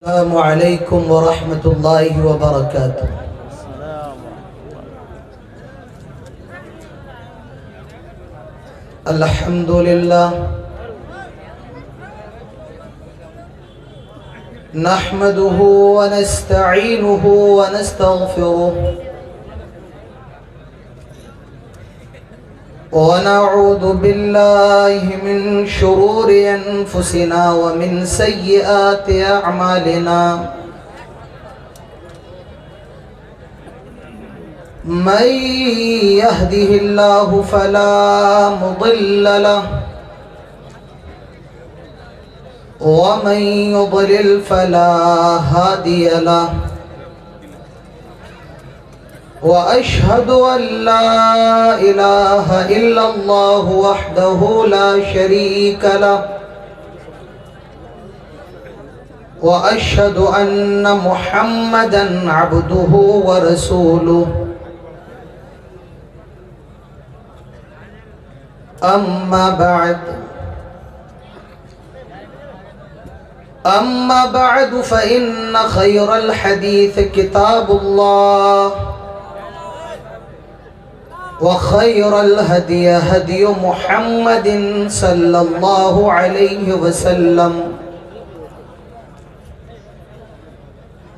السلام علیکم ورحمۃ اللہ وبرکاتہ۔ الحمد للہ نحمده ونستعینه ونستغفره ونعوذ بالله من شرور أنفسنا ومن سيئات أعمالنا من يهده الله فلا مضل له ومن يضلل فلا هادي له وأشهد أن لا إله إلا الله وحده لا شريك له وأشهد أن محمدًا عبده ورسوله أما بعد فإن خير الحديث كتاب الله وخير الهدي هدي محمد صلى الله عليه وسلم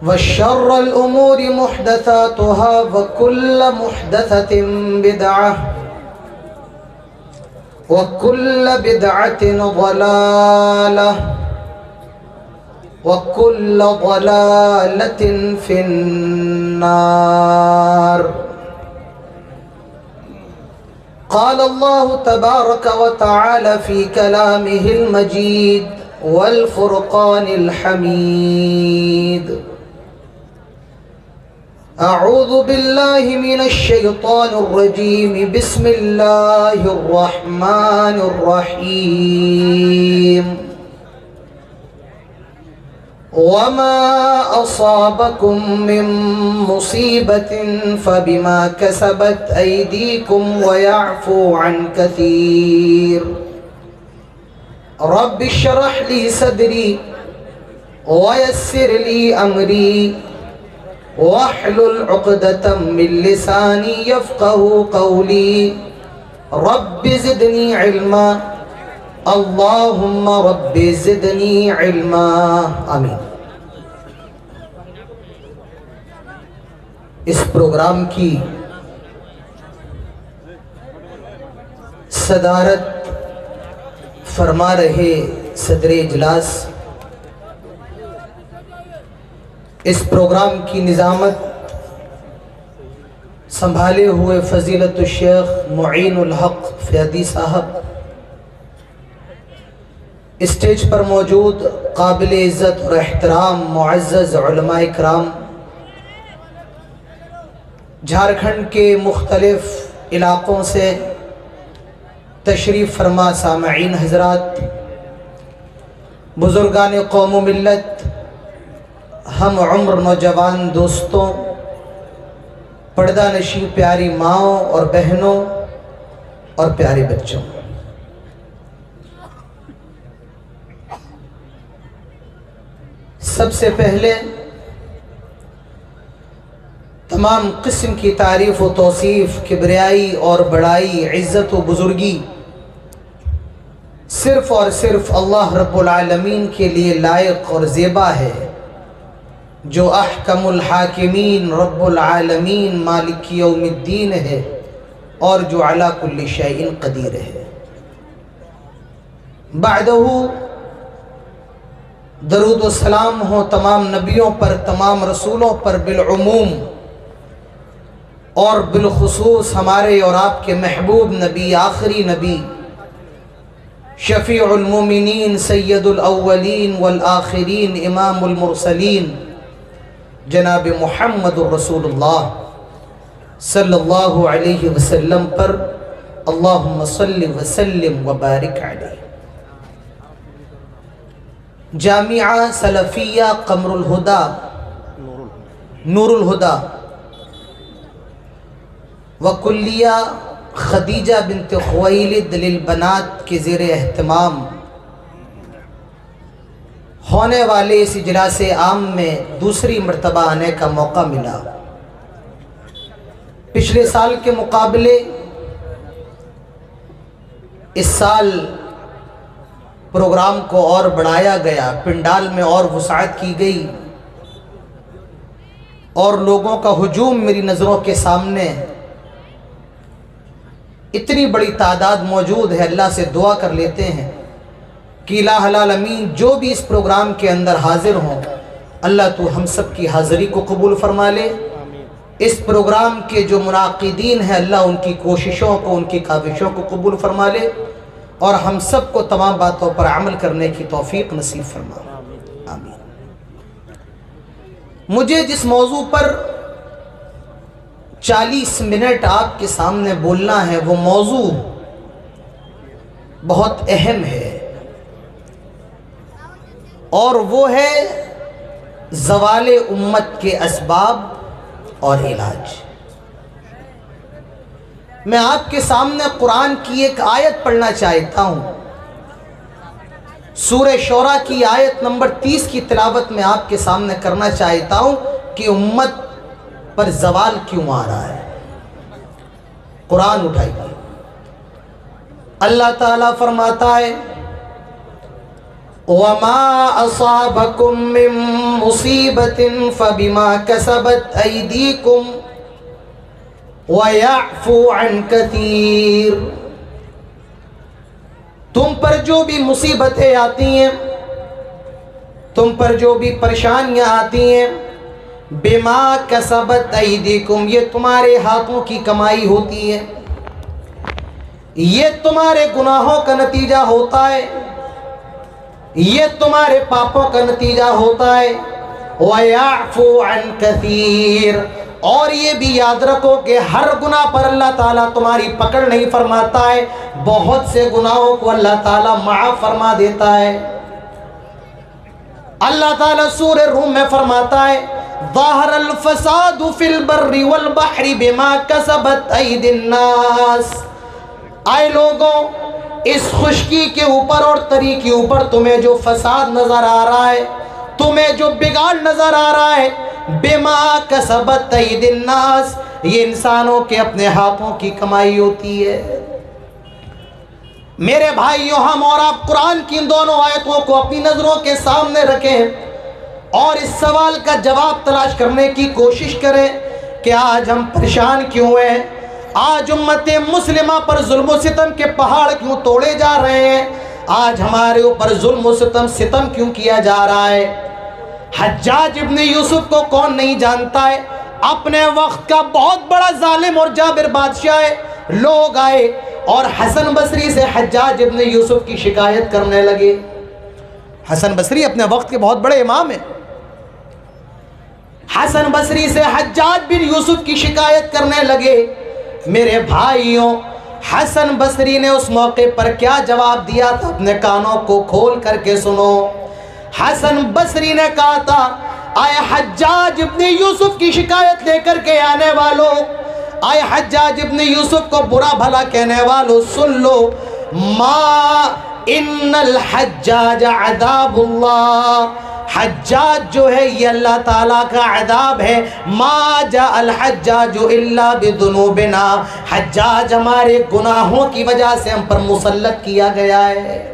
وشر الأمور محدثاتها وكل محدثة بدعة وكل بدعة ضلالة وكل ضلالة في النار۔ قال الله تبارك وتعالى في كلامه المجيد والفرقان الحميد: أعوذ بالله من الشيطان الرجيم، بسم الله الرحمن الرحيم: وما أصابكم من مصيبة فبما كسبت أيديكم ويعفو عن كثير۔ رب اشرح لي صدري ويسر لي أمري واحلل عقدة من لساني يفقه قولي۔ رب زدني علما، اللہم رب زدنی علما، آمین۔ اس پروگرام کی صدارت فرما رہے صدر اجلاس، اس پروگرام کی نظامت سنبھالے ہوئے فضیلت الشیخ معین الحق فیدی صاحب، اسٹیج پر موجود قابل عزت اور احترام معزز علماء اکرام، جھارکھنڈ کے مختلف علاقوں سے تشریف فرما سامعین حضرات، بزرگان قوم و ملت، ہم عمر نوجوان دوستوں، پردہ نشین پیاری ماؤں اور بہنوں اور پیارے بچوں، سب سے پہلے تمام قسم کی تعریف و توصیف، کبریائی اور بڑائی، عزت و بزرگی صرف اور صرف اللہ رب العالمین کے لیے لائق اور زیبا ہے، جو احکم الحاکمین رب العالمین مالک یوم الدین ہے اور جو علی کل شیء قدیر ہے۔ بعدہ درود و سلام ہو تمام نبیوں پر، تمام رسولوں پر بالعموم، اور بالخصوص ہمارے اور آپ کے محبوب نبی، آخری نبی، شفیع المومنین، سید الاولین والآخرین، امام المرسلین، جناب محمد الرسول اللہ صلی اللہ علیہ وسلم پر اللہم صلی وسلم وبارک علیہ۔ جامعہ سلفیہ قمر الہدا، نور الہدا وکلیہ خدیجہ بنت خویلد للبنات کے زیر اہتمام ہونے والے اس اجلاس عام میں دوسری مرتبہ آنے کا موقع ملا۔ پچھلے سال کے مقابلے اس سال پروگرام کو اور بڑھایا گیا، پنڈال میں اور وسعت کی گئی، اور لوگوں کا ہجوم میری نظروں کے سامنے، اتنی بڑی تعداد موجود ہے۔ اللہ سے دعا کر لیتے ہیں کہ الہ العالمین جو بھی اس پروگرام کے اندر حاضر ہوں، اللہ تو ہم سب کی حاضری کو قبول فرما لے۔ اس پروگرام کے جو منعقدین ہیں، اللہ ان کی کوششوں کو، ان کی کاوشوں کو قبول فرما لے، اور ہم سب کو تمام باتوں پر عمل کرنے کی توفیق نصیب فرما۔ آمین۔ مجھے جس موضوع پر 40 منٹ آپ کے سامنے بولنا ہے، وہ موضوع بہت اہم ہے، اور وہ ہے زوال امت کے اسباب اور علاج۔ میں آپ کے سامنے قرآن کی ایک آیت پڑھنا چاہتا ہوں۔ سورہ شورى کی آیت نمبر 30 کی تلاوت میں آپ کے سامنے کرنا چاہتا ہوں کہ امت پر زوال کیوں آ رہا ہے۔ قرآن اٹھائیے۔ اللہ تعالیٰ فرماتا ہے وَمَا أَصَابَكُم مِّن مُّصِيبَةٍ فَبِمَا كَسَبَتْ أَيْدِيكُمْ وَيَعْفُو عَن كَثِيرٍ۔ تم پر جو بھی مصیبتیں آتی ہیں، تم پر جو بھی پریشانیاں آتی ہیں، بِمَا كَسَبَتْ أَيْدِيكُمْ، یہ تمہارے ہاتھوں کی کمائی ہوتی ہے، یہ تمہارے گناہوں کا نتیجہ ہوتا ہے، یہ تمہارے پاپوں کا نتیجہ ہوتا ہے۔ وَيَعْفُو عَن كَثِيرٍ، اور یہ بھی یاد رکھو کہ ہر گناہ پر اللہ تعالیٰ تمہاری پکڑ نہیں فرماتا ہے، بہت سے گناہوں کو اللہ تعالیٰ معاف فرما دیتا ہے۔ اللہ تعالیٰ سورہ روم میں فرماتا ہے ظَهَرَ الْفَسَادُ فِي الْبَرِّ وَالْبَحْرِ بِمَا كَسَبَتْ أَيْدِي النَّاسِ۔ اے لوگوں، اس خشکی کے اوپر اور تری کے اوپر تمہیں جو فساد نظر آ رہا ہے، تمہیں جو بگاڑ نظر آ رہا ہے، بما کسبت ایدی الناس، یہ انسانوں کے اپنے ہاتھوں کی کمائی ہوتی ہے۔ میرے بھائیوں، ہم اور آپ قرآن کی ان دونوں آیتوں کو اپنی نظروں کے سامنے رکھیں اور اس سوال کا جواب تلاش کرنے کی کوشش کریں کہ آج ہم پریشان کیوں ہیں، آج امت مسلمہ پر ظلم و ستم کے پہاڑ کیوں توڑے جا رہے ہیں، آج ہمارے اوپر ظلم و ستم کیوں کیا جا رہا ہے۔ حجاج ابن یوسف کو کون نہیں جانتا ہے، اپنے وقت کا بہت بڑا ظالم اور جابر بادشاہ ہے۔ لوگ آئے اور حسن بصری سے حجاج ابن یوسف کی شکایت کرنے لگے۔ حسن بصری اپنے وقت کے بہت بڑے امام ہیں۔ حسن بصری سے حجاج بن یوسف کی شکایت کرنے لگے۔ میرے بھائیوں، حسن بصری نے اس موقع پر کیا جواب دیا تھا، اپنے کانوں کو کھول کر کے سنو۔ حسن بصری نے کہا تھا اے حجاج ابن یوسف کی شکایت لے کر کے آنے والوں، اے حجاج ابن یوسف کو برا بھلا کہنے والوں، سن لو، ما ان الحجاج عذاب اللہ، حجاج جو ہے یہ اللہ تعالیٰ کا عذاب ہے۔ ما جاء الحجاج الا بذنوبنا، حجاج ہمارے گناہوں کی وجہ سے ہم پر مسلط کیا گیا ہے۔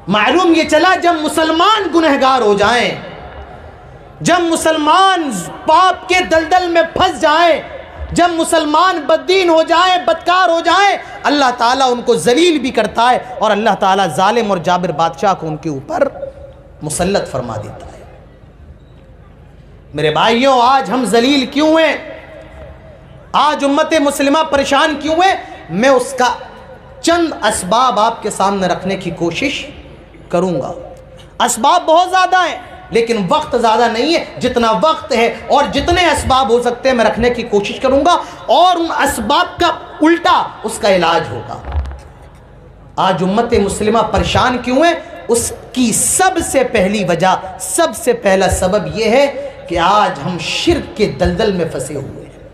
معلوم یہ چلا جب مسلمان گنہگار ہو جائیں، جب مسلمان پاپ کے دلدل میں پھنس جائیں، جب مسلمان بددین ہو جائیں، بدکار ہو جائیں، اللہ تعالیٰ ان کو ذلیل بھی کرتا ہے، اور اللہ تعالیٰ ظالم اور جابر بادشاہ کو ان کے اوپر مسلط فرما دیتا ہے۔ میرے بھائیوں، آج ہم ذلیل کیوں ہیں، آج امت مسلمہ پریشان کیوں ہیں، میں اس کا چند اسباب آپ کے سامنے رکھنے کی کوشش کروں گا۔ اسباب بہت زیادہ ہیں، لیکن وقت زیادہ نہیں ہے۔ جتنا وقت ہے اور جتنے اسباب ہو سکتے ہیں میں رکھنے کی کوشش کروں گا، اور ان اسباب کا الٹا اس کا علاج ہوگا۔ آج امت مسلمہ پریشان کیوں ہے، اس کی سب سے پہلی وجہ، سب سے پہلا سبب یہ ہے کہ آج ہم شرک کے دلدل میں پھنسے ہوئے ہیں۔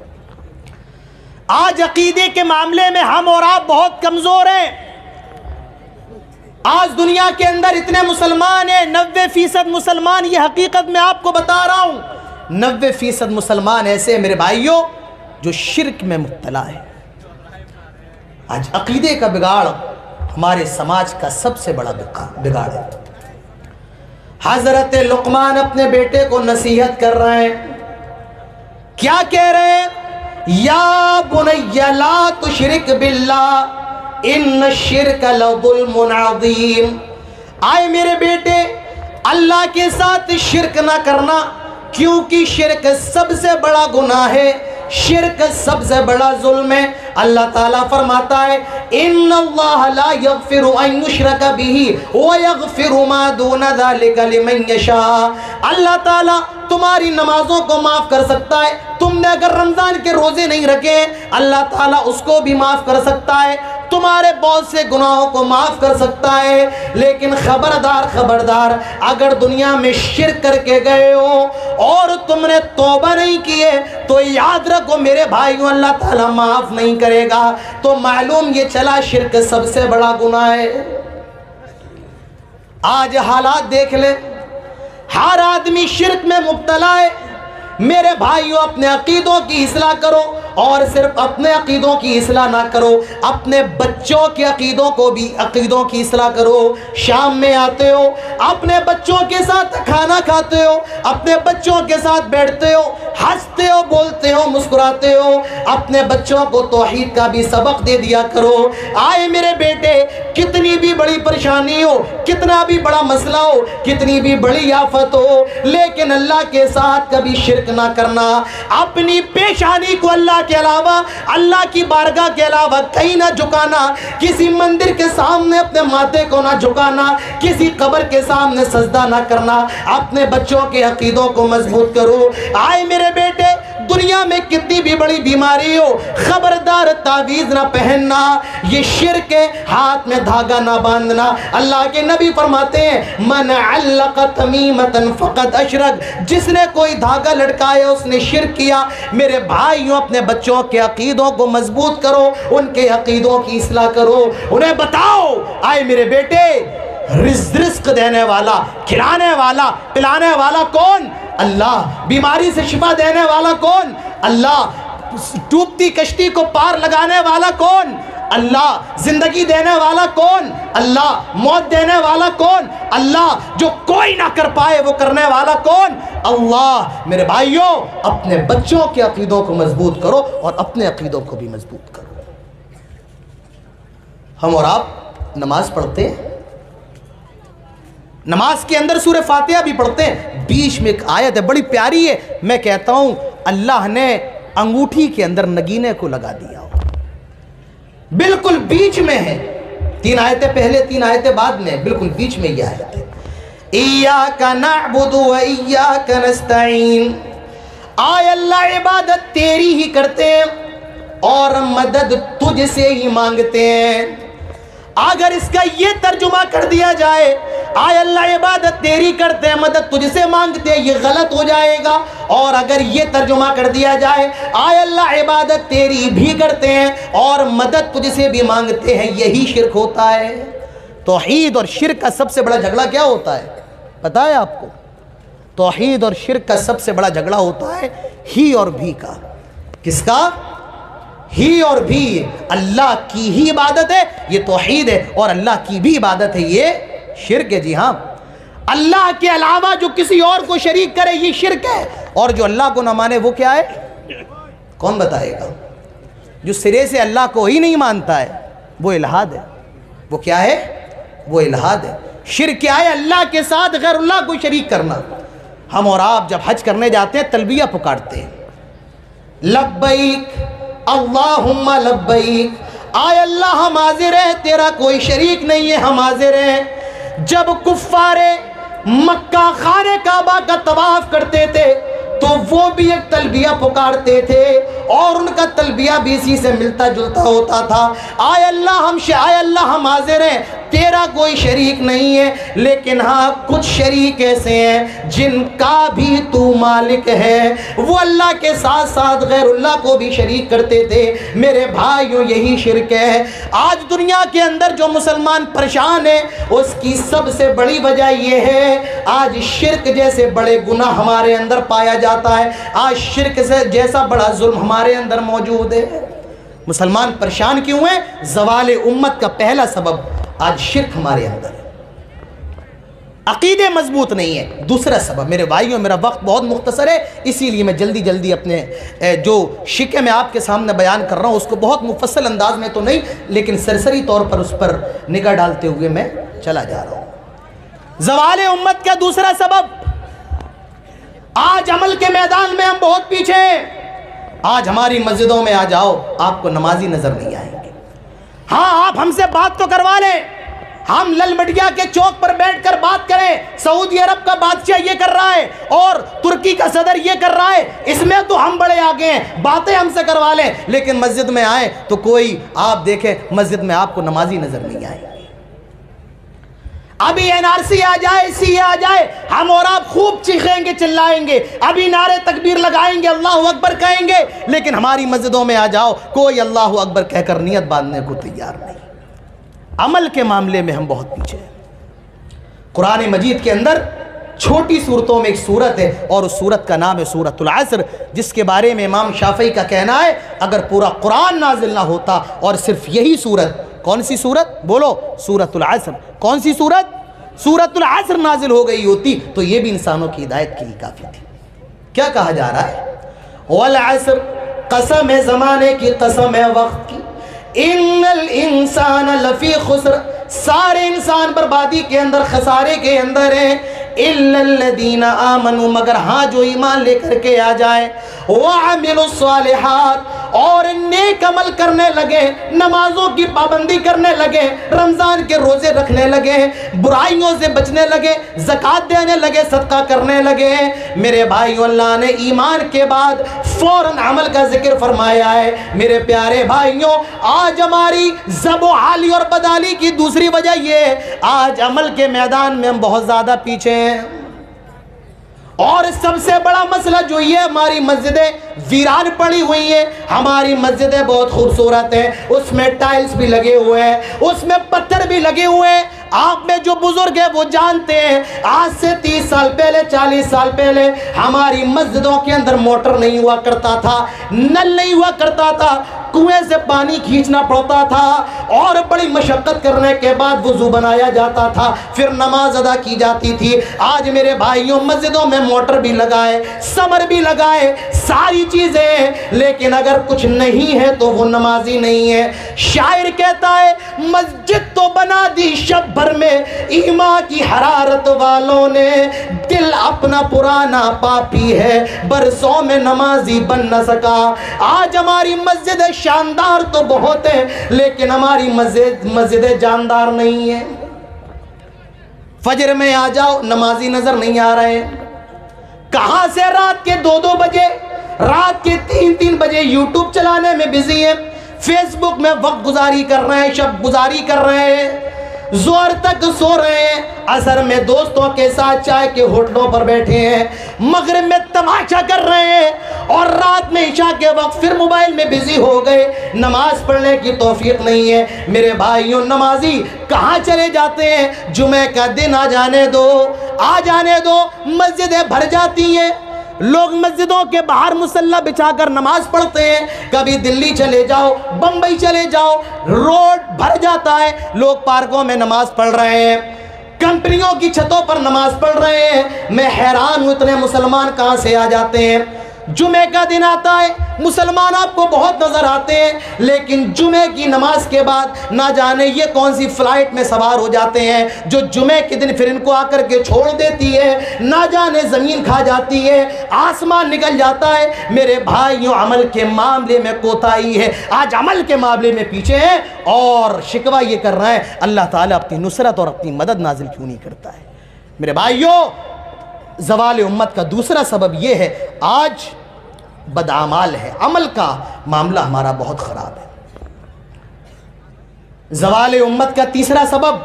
آج عقیدے کے معاملے میں ہم اور آپ بہت کمزور ہیں۔ آج دنیا کے اندر اتنے مسلمان ہیں، 90% مسلمان، یہ حقیقت میں آپ کو بتا رہا ہوں، 90% مسلمان ایسے ہیں میرے بھائیوں جو شرک میں مبتلا ہے۔ آج عقیدے کا بگاڑ ہمارے سماج کا سب سے بڑا بگاڑ ہے۔ حضرت لقمان اپنے بیٹے کو نصیحت کر رہے ہیں، کیا کہہ رہے ہیں؟ یا بنی لا تشرک باللہ ان الشرک لظلم عظیم، آئے میرے بیٹے اللہ کے ساتھ شرک نہ کرنا، کیونکہ شرک سب سے بڑا گناہ ہے، شرک سب سے بڑا ظلم ہے۔ اللہ تعالیٰ فرماتا ہے ان اللہ لا یغفر ان یشرک بہ ویغفر ما دون ذلک لمن یشاء، اللہ تعالیٰ تمہاری نمازوں کو معاف کر سکتا ہے، تم نے اگر رمضان کے روزے نہیں رکھے اللہ تعالیٰ اس کو بھی معاف کر سکتا ہے، تمہارے بہت سے گناہوں کو معاف کر سکتا ہے، لیکن خبردار خبردار اگر دنیا میں شرک کر کے گئے ہو اور تم نے توبہ نہیں کی ہے تو یاد رکھو میرے بھائیوں اللہ تعالیٰ معاف نہیں کرے گا۔ تو معلوم یہ چلا شرک سب سے بڑا گناہ ہے۔ آج حالات دیکھ لیں، ہر آدمی شرک میں مبتلا ہے۔ میرے بھائیوں اپنے عقیدوں کی اصلاح کرو، اور صرف اپنے عقیدوں کی اصلاح نہ کرو، اپنے بچوں کے عقیدوں کی اصلاح کرو۔ شام میں آتے ہو اپنے بچوں کے ساتھ کھانا کھاتے ہو، اپنے بچوں کے ساتھ بیٹھتے ہو، ہنستے ہو، بولتے ہو، مسکراتے ہو، اپنے بچوں کو توحید کا بھی سبق دے دیا کرو۔ آئے میرے بیٹے کتنی بھی بڑی پریشانی ہو، کتنا بھی بڑا مسئلہ ہو، کتنی بھی بڑی آفت ہو، لیکن اللہ کے ساتھ کبھی شرک نہ کرنا، اپنی پیشانی کو اللہ کے علاوہ، اللہ کی بارگاہ کے علاوہ کہیں نہ جھکانا، کسی مندر کے سامنے اپنے ماتھے کو نہ جھکانا، کسی قبر کے سامنے سجدہ نہ کرنا، اپنے بچوں کے عقیدوں کو مضبوط کرو۔ آئے میرے بیٹے دنیا میں کتنی بھی بڑی بیماری ہو خبردار تعویذ نہ پہننا، یہ شرک ہے، ہاتھ میں دھاگا نہ باندھنا۔ اللہ کے نبی فرماتے ہیں من علق تمیمۃ فقد اشرک، جس نے کوئی دھاگا لٹکایا اس نے شرک کیا۔ میرے بھائیوں اپنے بچوں کے عقیدوں کو مضبوط کرو، ان کے عقیدوں کی اصلاح کرو، انہیں بتاؤ آئے میرے بیٹے رزق دینے والا، کھلانے والا، پلانے والا کون؟ اللہ۔ بیماری سے شفا دینے والا کون؟ اللہ۔ ڈوبتی کشتی کو پار لگانے والا کون؟ اللہ۔ زندگی دینے والا کون؟ اللہ۔ موت دینے والا کون؟ اللہ۔ جو کوئی نہ کر پائے وہ کرنے والا کون؟ اللہ۔ میرے بھائیوں اپنے بچوں کے عقیدوں کو مضبوط کرو اور اپنے عقیدوں کو بھی مضبوط کرو۔ ہم اور آپ نماز پڑھتے ہیں، نماز کے اندر سورہ فاتحہ بھی پڑھتے ہیں، بیچ میں ایک آیت ہے بڑی پیاری ہے، میں کہتا ہوں اللہ نے انگوٹھی کے اندر نگینے کو لگا دیا ہو، بالکل بیچ میں ہے، 3 آیتیں پہلے 3 آیتیں بعد میں، بالکل بیچ میں یہ آیت ہے ایاک نعبد و ایاک نستعین، آئے اللہ عبادت تیری ہی کرتے ہیں اور مدد تجھ سے ہی مانگتے ہیں۔ اگر اس کا یہ ترجمہ کر دیا جائے آئے اللہ عبادت تیری کرتے ہیں مدد تجھ سے مانگتے ہیں، یہ غلط ہو جائے گا، اور اگر یہ ترجمہ کر دیا جائے آئے اللہ عبادت تیری بھی کرتے ہیں اور مدد تجھ سے بھی مانگتے ہیں، یہی شرک ہوتا ہے۔ توحید اور شرک کا سب سے بڑا جھگڑا کیا ہوتا ہے پتہ ہے آپ کو؟ توحید اور شرک کا سب سے بڑا جھگڑا ہوتا ہے ہی اور بھی کا۔ کس کا؟ ہی اور بھی۔ اللہ کی ہی عبادت ہے یہ توحید ہے، اور اللہ کی بھی عبادت ہے یہ شرک ہے۔ جی ہاں، اللہ کے علاوہ جو کسی اور کو شریک کرے یہ شرک ہے، اور جو اللہ کو نہ مانے وہ کیا ہے؟ کون بتائے گا؟ جو سرے سے اللہ کو ہی نہیں مانتا ہے وہ الہاد ہے۔ وہ کیا ہے؟ وہ الہاد ہے۔ شرک کیا ہے؟ اللہ کے ساتھ غیر اللہ کو شریک کرنا۔ ہم اور آپ جب حج کرنے جاتے ہیں تلبیہ پکارتے ہیں، لبیک اللہم لبیک، آئے اللہ ہم حاضر ہیں، تیرا کوئی شریک نہیں ہے، ہم حاضر ہیں۔ جب کفار مکہ خانہ کعبہ کا طواف کرتے تھے تو وہ بھی ایک تلبیہ پکارتے تھے، اور ان کا تلبیہ بھی اسی سے ملتا جلتا ہوتا تھا، آئے اللہ ہم حاضر ہیں، تیرا کوئی شریک نہیں ہے، لیکن ہاں کچھ شریک ایسے ہیں جن کا بھی تو مالک ہے۔ وہ اللہ کے ساتھ ساتھ غیر اللہ کو بھی شریک کرتے تھے۔ میرے بھائیوں یہی شرک ہے۔ آج دنیا کے اندر جو مسلمان پریشان ہے اس کی سب سے بڑی وجہ یہ ہے آج شرک جیسے بڑے گناہ ہمارے اندر پایا جاتا ہے، آج شرک سے جیسا بڑا ظلم ہمارے اندر موجود ہے۔ مسلمان پریشان کیوں ہیں؟ زوال امت کا پہلا سبب آج شرک ہمارے اندر ہے، عقیدے مضبوط نہیں ہے۔ دوسرا سبب، میرے بھائیوں میرا وقت بہت مختصر ہے، اسی لیے میں جلدی اپنے جو شکے میں آپ کے سامنے بیان کر رہا ہوں اس کو بہت مفصل انداز میں تو نہیں لیکن سرسری طور پر اس پر نگاہ ڈالتے ہوئے میں چلا جا رہا ہوں۔ زوال امت کا دوسرا سبب، آج عمل کے میدان میں ہم بہت پیچھے ہیں۔ آج ہماری مسجدوں میں آ جاؤ آپ کو نمازی نظر نہیں آئیں گے۔ ہاں آپ ہم سے بات تو کروا لیں، ہم لل مٹیا کے چوک پر بیٹھ کر بات کریں، سعودی عرب کا بادشاہ یہ کر رہا ہے اور ترکی کا صدر یہ کر رہا ہے، اس میں تو ہم بڑے آگے ہیں، باتیں ہم سے کروا لیں، لیکن مسجد میں آئیں تو کوئی آپ دیکھیں مسجد میں آپ کو نمازی نظر نہیں آئے۔ ابھی NRC آ جائے، CA آ جائے، ہم اور آپ خوب چیخیں گے چلائیں گے، ابھی نعرے تکبیر لگائیں گے، اللہ اکبر کہیں گے، لیکن ہماری مسجدوں میں آ جاؤ کوئی اللہ اکبر کہہ کر نیت باندھنے کو تیار نہیں۔ عمل کے معاملے میں ہم بہت پیچھے ہیں۔ قرآن مجید کے اندر چھوٹی صورتوں میں ایک صورت ہے اور اس صورت کا نام ہے سورۃ العصر، جس کے بارے میں امام شافعی کا کہنا ہے اگر پورا قرآن نازل نہ ہوتا اور صرف یہی صورت، کون سی صورت بولو؟ سورۃ العصر۔ کون سی صورت؟ سورۃ العصر نازل ہو گئی ہوتی تو یہ بھی انسانوں کی ہدایت کے لیے کافی تھی۔ کیا کہا جا رہا ہے؟ والعصر، قسم ہے زمانے کی، قسم ہے وقت کی، ان الانسان لفی خسر، سارے انسان بربادی کے اندر، خسارے کے اندر ہیں، الا الذین آمنوا، مگر ہاں جو ایمان لے کر کے آ جائے، وعملوا الصالحات، اور نیک عمل کرنے لگے، نمازوں کی پابندی کرنے لگے، رمضان کے روزے رکھنے لگے، برائیوں سے بچنے لگے، زکوٰۃ دینے لگے، صدقہ کرنے لگے۔ میرے بھائیو اللہ نے ایمان کے بعد فوراً عمل کا ذکر فرمایا ہے۔ میرے پیارے بھائیوں آج ہماری ذب و حالی اور بدحالی کی دوسری وجہ یہ ہے آج عمل کے میدان میں ہم بہت زیادہ پیچھے ہیں، اور سب سے بڑا مسئلہ جو یہ ہماری مسجدیں ویران پڑی ہوئی ہیں۔ ہماری مسجدیں بہت خوبصورت ہیں، اس میں ٹائلز بھی لگے ہوئے ہیں، اس میں پتھر بھی لگے ہوئے ہیں۔ آپ میں جو بزرگ ہیں وہ جانتے ہیں آج سے 30 سال پہلے، 40 سال پہلے ہماری مسجدوں کے اندر موٹر نہیں ہوا کرتا تھا، نل نہیں ہوا کرتا تھا، کنویں سے پانی کھینچنا پڑتا تھا اور بڑی مشقت کرنے کے بعد وضو بنایا جاتا تھا، پھر نماز ادا کی جاتی تھی۔ آج میرے بھائیوں مسجدوں میں موٹر بھی لگائے، سمر بھی لگائے، ساری چیزیں، لیکن اگر کچھ نہیں ہے تو وہ نمازی نہیں ہے۔ شاعر کہتا ہے مسجد تو بنا دی شب بھر میں ایمان کی حرارت والوں نے، دل اپنا پرانا پاپی ہے برسوں میں نمازی بن نہ سکا۔ آج ہماری مسجد شاندار تو بہت ہے لیکن ہماری مسجد جاندار نہیں ہے۔ فجر میں آ جاؤ نمازی نظر نہیں آ رہے ہیں، کہاں سے رات کے 2-2 بجے، رات کے 3-3 بجے یوٹیوب چلانے میں بزی ہیں، فیس بک میں وقت گزاری کر رہے ہیں، شب گزاری کر رہے ہیں، زور تک سو رہے ہیں، عصر میں دوستوں کے ساتھ چائے کے ہوٹلوں پر بیٹھے ہیں، مغرب میں تماشا کر رہے ہیں، اور رات میں عشاء کے وقت پھر موبائل میں بزی ہو گئے، نماز پڑھنے کی توفیق نہیں ہے۔ میرے بھائیوں نمازی کہاں چلے جاتے ہیں؟ جمعہ کا دن آ جانے دو، آ جانے دو، مسجدیں بھر جاتی ہیں، لوگ مسجدوں کے باہر مصلی بچھا کر نماز پڑھتے ہیں۔ کبھی دلی چلے جاؤ، بمبئی چلے جاؤ، روڈ بھر جاتا ہے، لوگ پارکوں میں نماز پڑھ رہے ہیں، کمپنیوں کی چھتوں پر نماز پڑھ رہے ہیں۔ میں حیران ہوں اتنے مسلمان کہاں سے آ جاتے ہیں۔ جمعے کا دن آتا ہے، مسلمان آپ کو بہت نظر آتے ہیں، لیکن جمعے کی نماز کے بعد نہ جانے یہ کون سی فلائٹ میں سوار ہو جاتے ہیں جو جمعے کے دن پھر ان کو آ کر کے چھوڑ دیتی ہے، نہ جانے زمین کھا جاتی ہے، آسمان نکل جاتا ہے۔ میرے بھائیوں عمل کے معاملے میں کوتاہی ہے، آج عمل کے معاملے میں پیچھے ہیں، اور شکوہ یہ کر رہے ہیں اللہ تعالیٰ اپنی نصرت اور اپنی مدد نازل کیوں نہیں کرتا ہے۔ میرے بھائیوں زوال امت کا دوسرا سبب یہ ہے آج بدعمال ہے، عمل کا معاملہ ہمارا بہت خراب ہے۔ زوال امت کا تیسرا سبب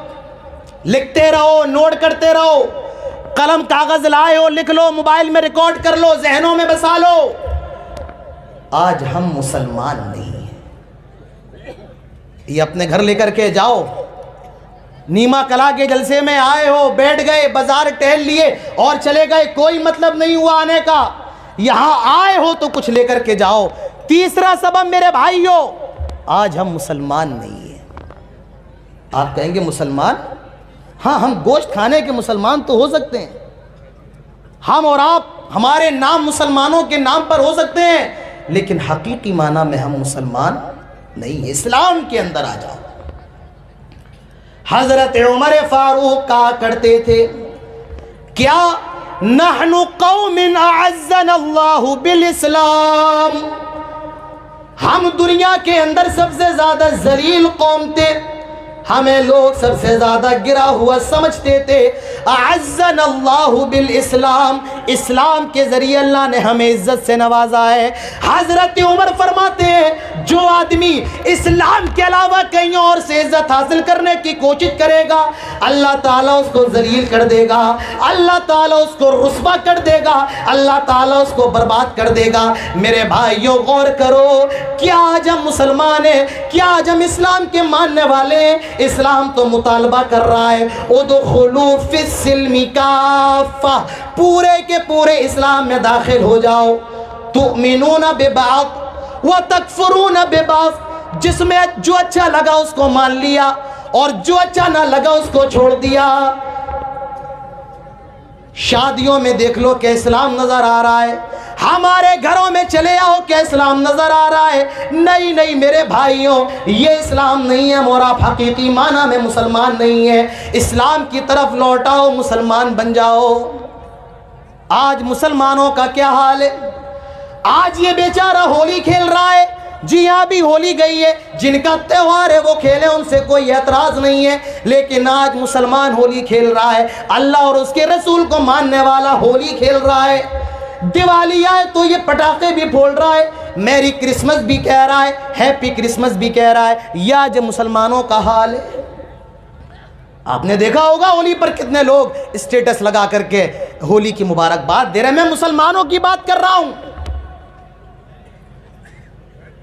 لکھتے رہو، نوٹ کرتے رہو، قلم کاغذ لائے ہو لکھ لو، موبائل میں ریکارڈ کر لو، ذہنوں میں بسا لو۔ آج ہم مسلمان نہیں ہیں۔ یہ اپنے گھر لے کر کے جاؤ۔ نیما کلا کے جلسے میں آئے ہو، بیٹھ گئے، بازار ٹہل لیے اور چلے گئے، کوئی مطلب نہیں ہوا آنے کا۔ یہاں آئے ہو تو کچھ لے کر کے جاؤ۔ تیسرا سبب میرے بھائیو، آج ہم مسلمان نہیں ہیں۔ آپ کہیں گے مسلمان؟ ہاں، ہم گوشت کھانے کے مسلمان تو ہو سکتے ہیں، ہم اور آپ، ہمارے نام مسلمانوں کے نام پر ہو سکتے ہیں، لیکن حقیقی معنی میں ہم مسلمان نہیں ہیں۔ اسلام کے اندر آ جاؤ۔ حضرت عمر فاروق کہا کرتے تھے، کیا نحن قوم اعزنا اللہ بالاسلام، ہم دنیا کے اندر سب سے زیادہ ذلیل قوم تھے، ہمیں لوگ سب سے زیادہ گرا ہوا سمجھتے تھے۔ اعزنا اللہ بالاسلام، اسلام کے ذریعے اللہ نے ہمیں عزت سے نوازا ہے۔ حضرت عمر فرماتے ہیں، جو آدمی اسلام کے علاوہ کہیں اور سے عزت حاصل کرنے کی کوشش کرے گا، اللہ تعالیٰ اس کو ذلیل کر دے گا، اللہ تعالیٰ اس کو رسوا کر دے گا، اللہ تعالیٰ اس کو برباد کر دے گا۔ میرے بھائیوں غور کرو، کیا آج ہم مسلمان ہیں؟ کیا آج ہم اسلام کے ماننے والے ہیں؟ اسلام تو مطالبہ کر رہا ہے، ادخلوا فی السلم کافہ، پورے کے پورے اسلام میں داخل ہو جاؤ۔ تؤمنون ببعض وتکفرون ببعض، جس میں جو اچھا لگا اس کو مان لیا اور جو اچھا نہ لگا اس کو چھوڑ دیا۔ شادیوں میں دیکھ لو کہ اسلام نظر آ رہا ہے، ہمارے گھروں میں چلے آؤ کہ اسلام نظر آ رہا ہے۔ نہیں نہیں میرے بھائیوں، یہ اسلام نہیں ہے، اور آپ حقیقی معنی میں مسلمان نہیں ہیں۔ اسلام کی طرف لوٹاؤ، مسلمان بن جاؤ۔ آج مسلمانوں کا کیا حال ہے؟ آج یہ بیچارہ ہولی کھیل رہا ہے، جی ہاں بھی ہولی گئی ہے، جن کا تہوار ہے وہ کھیلے، ان سے کوئی اعتراض نہیں ہے، لیکن آج مسلمان ہولی کھیل رہا ہے، اللہ اور اس کے رسول کو ماننے والا ہولی کھیل رہا ہے۔ دیوالی آئے تو یہ پٹاخے بھی پھوڑ رہا ہے، میری کرسمس بھی کہہ رہا ہے، ہیپی کرسمس بھی کہہ رہا ہے۔ یہ جو مسلمانوں کا حال ہے، آپ نے دیکھا ہوگا ہولی پر کتنے لوگ اسٹیٹس لگا کر کے ہولی کی مبارکباد دے رہے ہیں۔ میں مسلمانوں کی بات کر رہا ہوں۔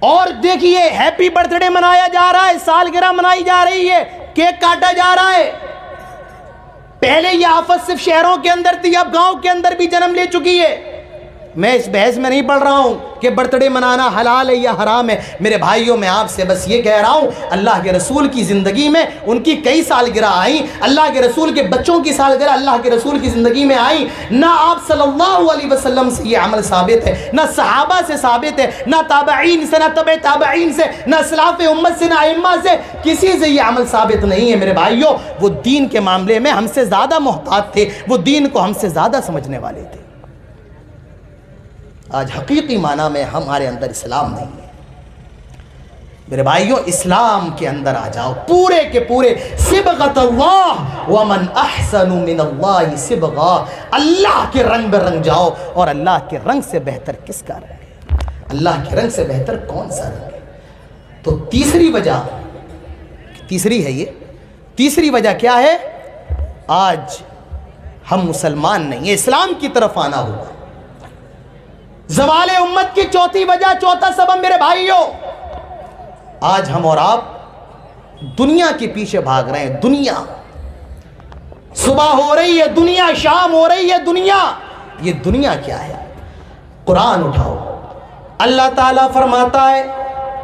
اور دیکھیے ہیپی برتھ ڈے منایا جا رہا ہے، سالگرہ منائی جا رہی ہے، کیک کاٹا جا رہا ہے۔ پہلے یہ آفت صرف شہروں کے اندر تھی، اب گاؤں کے اندر بھی جنم لے چکی ہے۔ میں اس بحث میں نہیں پڑھ رہا ہوں کہ برتھ ڈے منانا حلال ہے یا حرام ہے۔ میرے بھائیوں، میں آپ سے بس یہ کہہ رہا ہوں، اللہ کے رسول کی زندگی میں ان کی کئی سالگرہ آئیں، اللہ کے رسول کے بچوں کی سالگرہ اللہ کے رسول کی زندگی میں آئیں۔ نہ آپ صلی اللہ علیہ وسلم سے یہ عمل ثابت ہے، نہ صحابہ سے ثابت ہے، نہ تابعین سے، نہ تبع تابعین سے، نہ اسلاف امت سے، نہ ائمہ سے، کسی سے یہ عمل ثابت نہیں ہے۔ میرے بھائیوں، وہ دین کے معاملے میں ہم سے زیادہ محتاط تھے، وہ دین کو ہم سے زیادہ سمجھنے والے تھے۔ آج حقیقی معنی میں ہمارے اندر اسلام نہیں ہے۔ میرے بھائیوں، اسلام کے اندر آ جاؤ، پورے کے پورے صبغۃ اللہ ومن احسن من اللہ صبغہ، اللہ کے رنگ میں رنگ جاؤ، اور اللہ کے رنگ سے بہتر کس کا رنگ ہے؟ اللہ کے رنگ سے بہتر کون سا رنگ ہے؟ تو تیسری وجہ، تیسری ہے یہ، تیسری وجہ کیا ہے؟ آج ہم مسلمان نہیں ہیں، اسلام کی طرف آنا ہوگا۔ زوال امت کی چوتھی وجہ، چوتھا سبب میرے بھائیوں، آج ہم اور آپ دنیا کے پیچھے بھاگ رہے ہیں۔ دنیا صبح ہو رہی ہے، دنیا شام ہو رہی ہے، دنیا، یہ دنیا کیا ہے؟ قرآن اٹھاؤ، اللہ تعالیٰ فرماتا ہے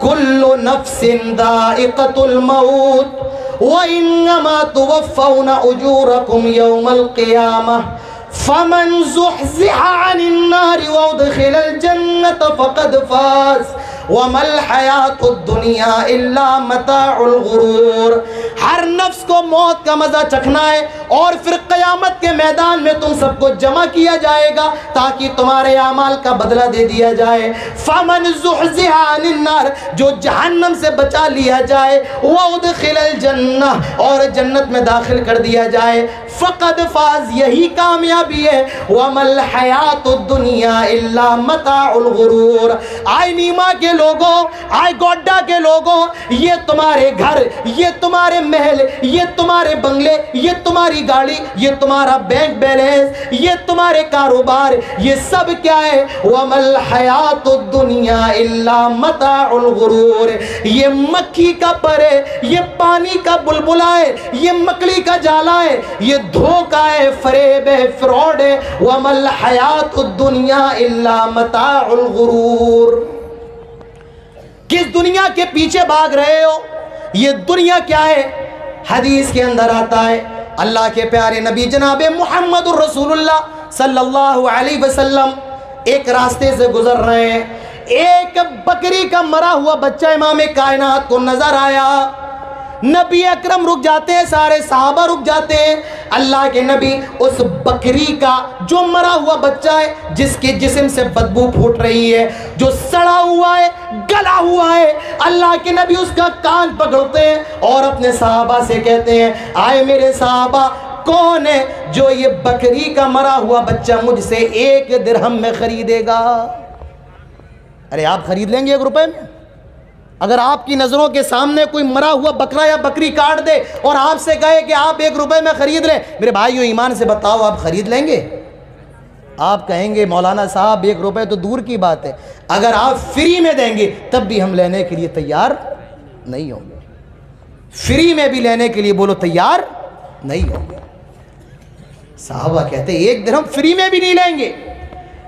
کل نفس ذائقۃ الموت وانما توفون اجورکم یوم القیامہ فمن زحزح عن النار وادخل الجنة فقد فاز وما الحیات الدنیا الا متاع الغرور۔ ہر نفس کو موت کا مزہ چکھنا ہے، اور پھر قیامت کے میدان میں تم سب کو جمع کیا جائے گا تاکہ تمہارے اعمال کا بدلہ دے دیا جائے۔ فمن زحزح عن النار، جو جہنم سے بچا لیا جائے، وادخل الجنہ، اور جنت میں داخل کر دیا جائے، فقد فاز، یہی کامیابی ہے۔ وما الحیات الدنیا الا متاع الغرور۔ آئے نیما کے لوگوں، آئے گوڈا کے لوگوں، یہ تمہارے گھر، یہ تمہارے محل، یہ تمہارے بنگلے، یہ تمہاری گاڑی، یہ تمہارا بینک بیلنس، یہ تمہارے کاروبار، یہ سب کیا ہے؟ وَمَا الْحَيَاةُ الدُّنْيَا إِلَّا مَتَاعُ الْغُرُورِ، یہ مکھی کا پر ہے، یہ پانی کا بلبلا ہے، یہ مکڑی کا جالا ہے، یہ دھوکہ ہے، فریب ہے، فراڈ ہے۔ وَمَا الْحَيَاةُ الدُّنْيَا إِلَّا مَتَاعُ الْغُرُورِ۔ کس دنیا کے پیچھے بھاگ رہے ہو؟ یہ دنیا کیا ہے؟ حدیث کے اندر آتا ہے، اللہ کے پیارے نبی جناب محمد الرسول اللہ صلی اللہ علیہ وسلم ایک راستے سے گزر رہے ہیں، ایک بکری کا مرا ہوا بچہ امام کائنات کو نظر آیا۔ نبی اکرم رک جاتے ہیں، سارے صحابہ رک جاتے ہیں۔ اللہ کے نبی اس بکری کا جو مرا ہوا بچہ ہے، جس کے جسم سے بدبو پھوٹ رہی ہے، جو سڑا ہوا ہے، گلا ہوا ہے، اللہ کے نبی اس کا کان پکڑتے ہیں اور اپنے صحابہ سے کہتے ہیں، آئے میرے صحابہ، کون ہے جو یہ بکری کا مرا ہوا بچہ مجھ سے 1 درہم میں خریدے گا؟ ارے آپ خرید لیں گے 1 روپے میں؟ اگر آپ کی نظروں کے سامنے کوئی مرا ہوا بکرا یا بکری کاٹ دے اور آپ سے کہے کہ آپ 1 روپے میں خرید لیں، میرے بھائیو ایمان سے بتاؤ آپ خرید لیں گے؟ آپ کہیں گے مولانا صاحب 1 روپے تو دور کی بات ہے، اگر آپ فری میں دیں گے تب بھی ہم لینے کے لیے تیار نہیں ہوں گے۔ فری میں بھی لینے کے لیے بولو تیار نہیں ہوں گے۔ صحابہ کہتے ہیں 1 درہم فری میں بھی نہیں لیں گے۔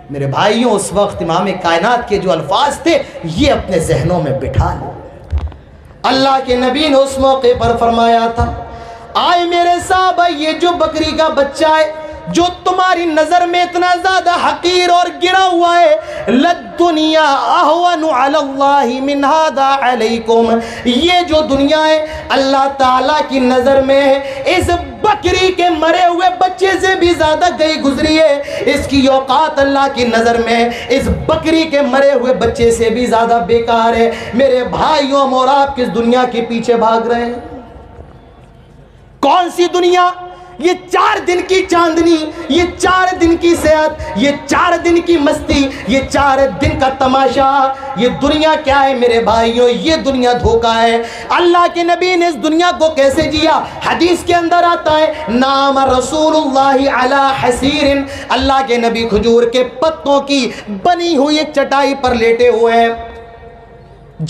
میرے بھائیوں اس وقت امام کائنات کے جو الفاظ تھے یہ اپنے ذہنوں میں بٹھا لو۔ اللہ کے نبی نے اس موقع پر فرمایا تھا، آئے میرے صحابہ، یہ جو بکری کا بچہ ہے جو تمہاری نظر میں اتنا زیادہ حقیر اور گرا ہوا ہے، لَلدُّنْيَا أَهْوَنُ عَلَى اللَّهِ مِنْ هَذَا عَلَيْكُمْ، یہ جو دنیا ہے اللہ تعالیٰ کی نظر میں اس بکری کے مرے ہوئے بچے سے بھی زیادہ گئی گزری ہے، اس کی اوقات اللہ کی نظر میں اس بکری کے مرے ہوئے بچے سے بھی زیادہ بیکار ہے۔ میرے بھائیوں اور آپ کس دنیا کے پیچھے بھاگ رہے ہیں؟ کون سی دنیا؟ یہ 4 دن کی چاندنی، یہ 4 دن کی صحت، یہ 4 دن کی مستی، یہ 4 دن کا تماشا، یہ دنیا کیا ہے میرے بھائیوں؟ یہ دنیا دھوکہ ہے۔ اللہ کے نبی نے اس دنیا کو کیسے جیا؟ حدیث کے اندر آتا ہے، نام رسول اللہ علی حسیر، اللہ کے نبی کھجور کے پتوں کی بنی ہوئی ایک چٹائی پر لیٹے ہوئے ہیں۔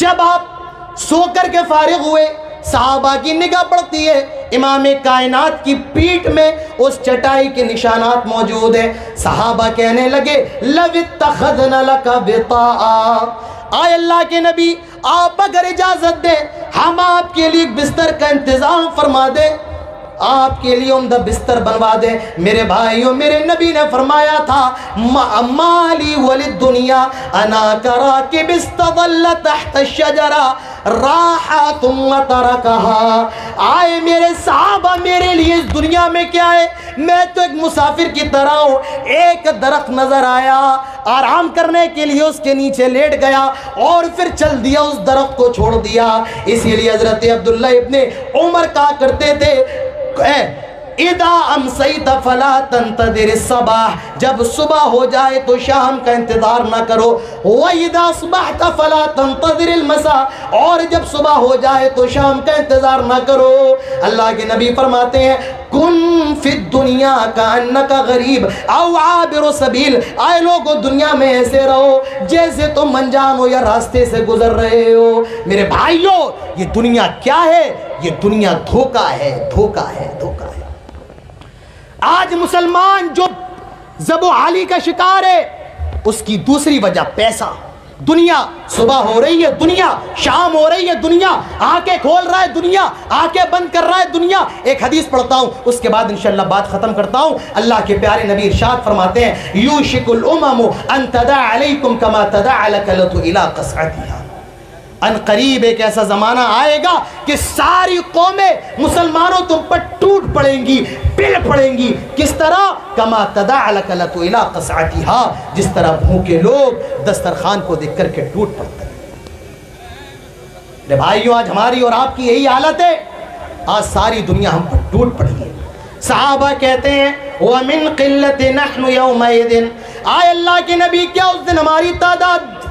جب آپ سو کر کے فارغ ہوئے، صحابہ کی نگاہ پڑتی ہے، امام کائنات کی پیٹھ میں اس چٹائی کے نشانات موجود ہیں۔ صحابہ کہنے لگے، لَوِ اتَّخَذْنَا لَكَ بِطَاءً، آئے اللہ کے نبی آپ اگر اجازت دیں ہم آپ کے لیے ایک بستر کا انتظام فرما دیں، آپ کے لیے عمدہ بستر بنوا دیں۔ میرے بھائیوں، میرے نبی نے فرمایا تھا، مالی وللدنیا انا کراکب استظل تحت الشجرہ راحا ثم ترکہا، آئے میرے صحابہ میرے لیے اس دنیا میں کیا ہے؟ میں تو ایک مسافر کی طرح ہوں، ایک درخت نظر آیا، آرام کرنے کے لیے اس کے نیچے لیٹ گیا اور پھر چل دیا، اس درخت کو چھوڑ دیا۔ اسی لیے حضرت عبداللہ ابن عمر کہا کرتے تھے، اذا امسیت فلا تنتظر الصباح، جب صبح ہو جائے تو شام کا انتظار نہ کرو، واذا اصبحت فلا تنتظر المساء، اور جب صبح ہو جائے تو شام کا انتظار نہ کرو۔ اللہ کے نبی فرماتے ہیں، کن فی الدنیا کانک غریب او عابر سبیل، آئے لوگو دنیا میں ایسے رہو جیسے تم انجان ہو یا راستے سے گزر رہے ہو۔ میرے بھائیوں، یہ دنیا کیا ہے؟ یہ دنیا دھوکہ ہے، دھوکہ ہے، دھوکہ ہے۔ آج مسلمان جو ذب و حالی کا شکار ہے، اس کی دوسری وجہ پیسہ۔ دنیا صبح ہو رہی ہے، دنیا شام ہو رہی ہے، دنیا آنکھیں کھول رہا ہے، دنیا آنکھیں بند کر رہا ہے، دنیا۔ ایک حدیث پڑھتا ہوں، اس کے بعد انشاءاللہ بات ختم کرتا ہوں۔ اللہ کے پیارے نبی ارشاد فرماتے ہیں، یوشک الامم ان تدع علیکم کما تدع الکلۃ الی قصعتها، ان قریب ایک ایسا زمانہ آئے گا کہ ساری قومیں مسلمانوں تم پر ٹوٹ پڑیں گی، پل پڑیں گی۔ کس طرح؟ کما تدع الکلۃ الی قصعتها، جس طرح بھوکے لوگ دسترخوان کو دیکھ کر کے ٹوٹ پڑتے ہیں۔ میرے بھائیوں، آج ہماری اور آپ کی یہی حالت ہے، آج ساری دنیا ہم پر ٹوٹ پڑی ہے۔ صحابہ کہتے ہیں، وَمِن قِلَّةٍ نَحْنُ يَوْمَئِذٍ، آئے اللہ کے نبی کیا اس دن ہماری تعداد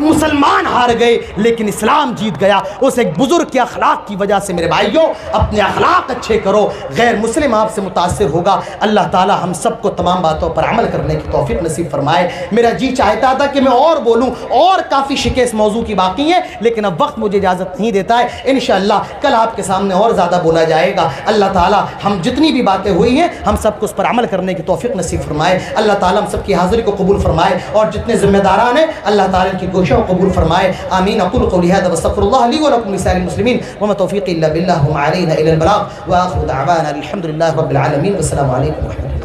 مسلمان ہار گئے لیکن اسلام جیت گیا، اس ایک بزرگ کے اخلاق کی وجہ سے۔ میرے بھائیوں اپنے اخلاق اچھے کرو، غیر مسلم آپ سے متاثر ہوگا۔ اللہ تعالی ہم سب کو تمام باتوں پر عمل کرنے کی توفیق نصیب فرمائے۔ میرا جی چاہتا تھا کہ میں اور بولوں، اور کافی شکیں اس موضوع کی باقی ہیں، لیکن اب وقت مجھے اجازت نہیں دیتا ہے۔ انشاءاللہ کل آپ کے سامنے اور زیادہ بولا جائے گا۔ اللہ تعالی ہم جتنی بھی باتیں ہوئی ہیں ہم سب کو اس پر عمل کرنے کی توفیق نصیب فرمائے۔ اللہ تعالی ہم سب کی حاضری کو قبول فرمائے، اور جتنے ذمہ داران ہیں اللہ تعالی ان کی کوششوں کو قبول فرمائے۔ آمین۔ اقول قولی ھذا واستغفر اللہ لی ولکم ولسائر المسلمین وما توفیقی الا باللہ وما علینا الا البلاغ، وآخر دعوانا الحمد للہ رب العالمین، والسلام علیکم ورحمۃ اللہ۔